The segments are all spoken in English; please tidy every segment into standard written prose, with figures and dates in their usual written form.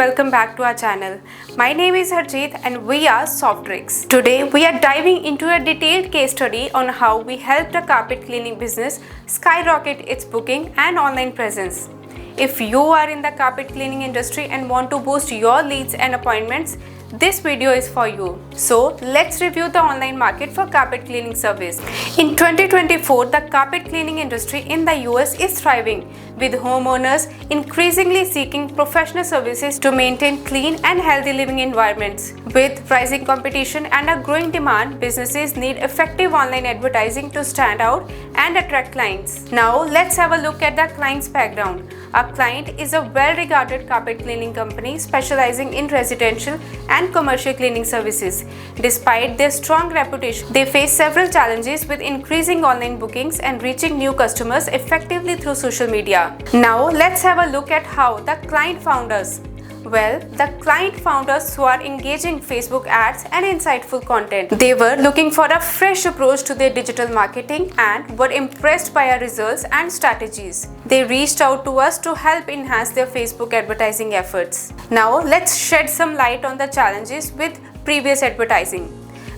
welcome back to our channel. My name is Harjeet and we are Softrix. Today we are diving into a detailed case study on how we helped a carpet cleaning business skyrocket its booking and online presence. If you are in the carpet cleaning industry and want to boost your leads and appointments, this video is for you. So let's review the online market for carpet cleaning service. In 2024, the carpet cleaning industry in the US is thriving, with homeowners increasingly seeking professional services to maintain clean and healthy living environments. With rising competition and a growing demand, businesses need effective online advertising to stand out and attract clients. Now let's have a look at the client's background. Our client is a well-regarded carpet cleaning company specializing in residential and commercial cleaning services. Despite their strong reputation, they face several challenges with increasing online bookings and reaching new customers effectively through social media. Now let's have a look at how the client found us. Well, the client found us through our engaging Facebook ads and insightful content. They were looking for a fresh approach to their digital marketing and were impressed by our results and strategies. They reached out to us to help enhance their Facebook advertising efforts. Now, let's shed some light on the challenges with previous advertising.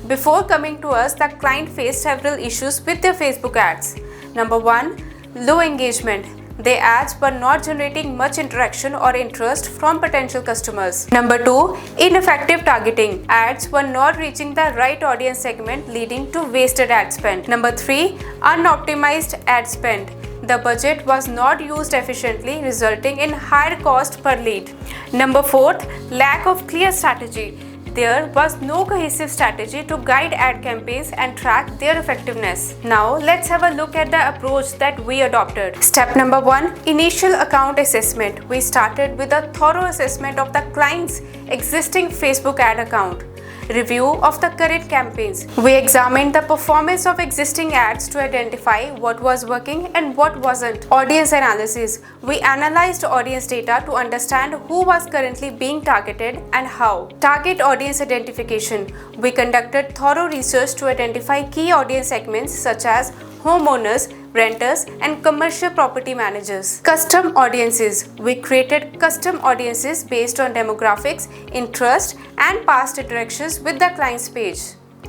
Before coming to us, the client faced several issues with their Facebook ads. Number 1, low engagement. Their ads were not generating much interaction or interest from potential customers. Number 2, ineffective targeting. Ads were not reaching the right audience segment, leading to wasted ad spend. Number 3, unoptimized ad spend. The budget was not used efficiently, resulting in higher cost per lead. Number 4, lack of clear strategy. There was no cohesive strategy to guide ad campaigns and track their effectiveness. Now let's have a look at the approach that we adopted. Step number 1, initial account assessment. We started with a thorough assessment of the client's existing Facebook ad account. Review of the current campaigns. We examined the performance of existing ads to identify what was working and what wasn't. Audience analysis. We analyzed audience data to understand who was currently being targeted and how. Target audience identification. We conducted thorough research to identify key audience segments such as homeowners, renters, and commercial property managers. Custom audiences. We created custom audiences based on demographics, interest, and past interactions with the client's page.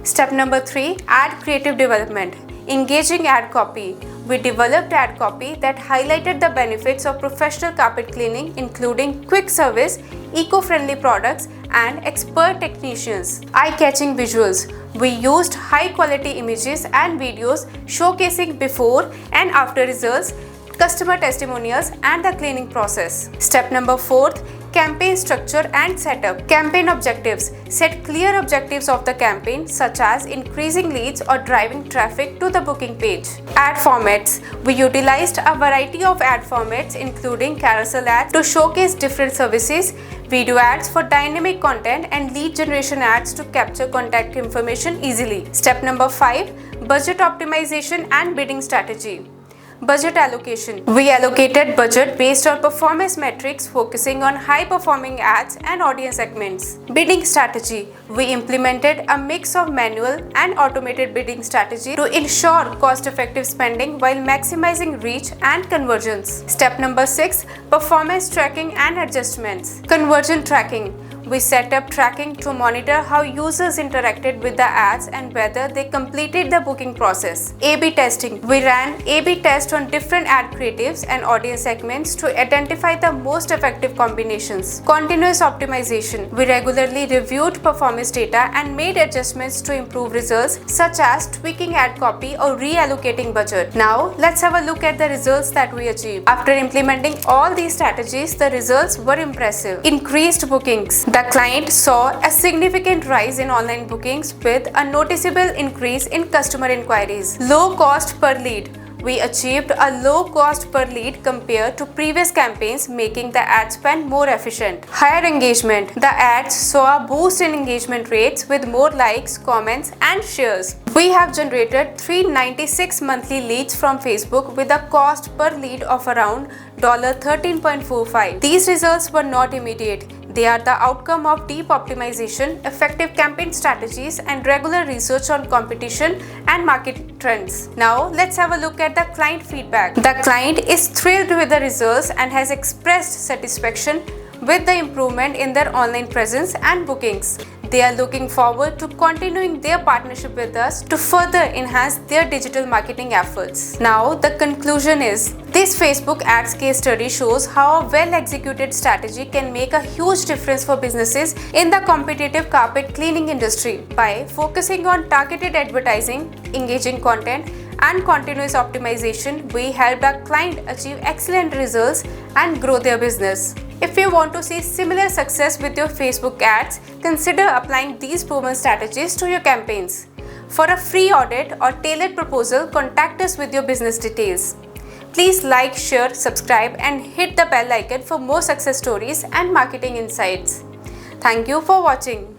Step number 3, ad creative development. Engaging ad copy. We developed ad copy that highlighted the benefits of professional carpet cleaning, including quick service, eco-friendly products, and expert technicians. Eye-catching visuals. We used high-quality images and videos showcasing before and after results, customer testimonials, and the cleaning process. Step number 4, campaign structure and setup. Campaign objectives. Set clear objectives of the campaign such as increasing leads or driving traffic to the booking page. Ad formats. We utilized a variety of ad formats including carousel ads to showcase different services, video ads for dynamic content, and lead generation ads to capture contact information easily. Step number 5, budget optimization and bidding strategy. Budget allocation. We allocated budget based on performance metrics, focusing on high-performing ads and audience segments. Bidding strategy. We implemented a mix of manual and automated bidding strategy to ensure cost-effective spending while maximizing reach and conversions. Step number 6, performance tracking and adjustments. Conversion tracking. We set up tracking to monitor how users interacted with the ads and whether they completed the booking process. A/B testing. We ran A/B tests on different ad creatives and audience segments to identify the most effective combinations. Continuous optimization. We regularly reviewed performance data and made adjustments to improve results, such as tweaking ad copy or reallocating budget. Now, let's have a look at the results that we achieved. After implementing all these strategies, the results were impressive. Increased bookings. The client saw a significant rise in online bookings with a noticeable increase in customer inquiries. Low cost per lead. We achieved a low cost per lead compared to previous campaigns, making the ad spend more efficient. Higher engagement. The ads saw a boost in engagement rates with more likes, comments, and shares. We have generated 396 monthly leads from Facebook with a cost per lead of around $13.45. These results were not immediate. They are the outcome of deep optimization, effective campaign strategies, and regular research on competition and market trends. Now, let's have a look at the client feedback. The client is thrilled with the results and has expressed satisfaction with the improvement in their online presence and bookings. They are looking forward to continuing their partnership with us to further enhance their digital marketing efforts. Now, the conclusion is, this Facebook ads case study shows how a well-executed strategy can make a huge difference for businesses in the competitive carpet cleaning industry. By focusing on targeted advertising, engaging content, and continuous optimization, we helped our client achieve excellent results and grow their business. If you want to see similar success with your Facebook ads, consider applying these proven strategies to your campaigns. For a free audit or tailored proposal, contact us with your business details. Please like, share, subscribe, and hit the bell icon for more success stories and marketing insights. Thank you for watching.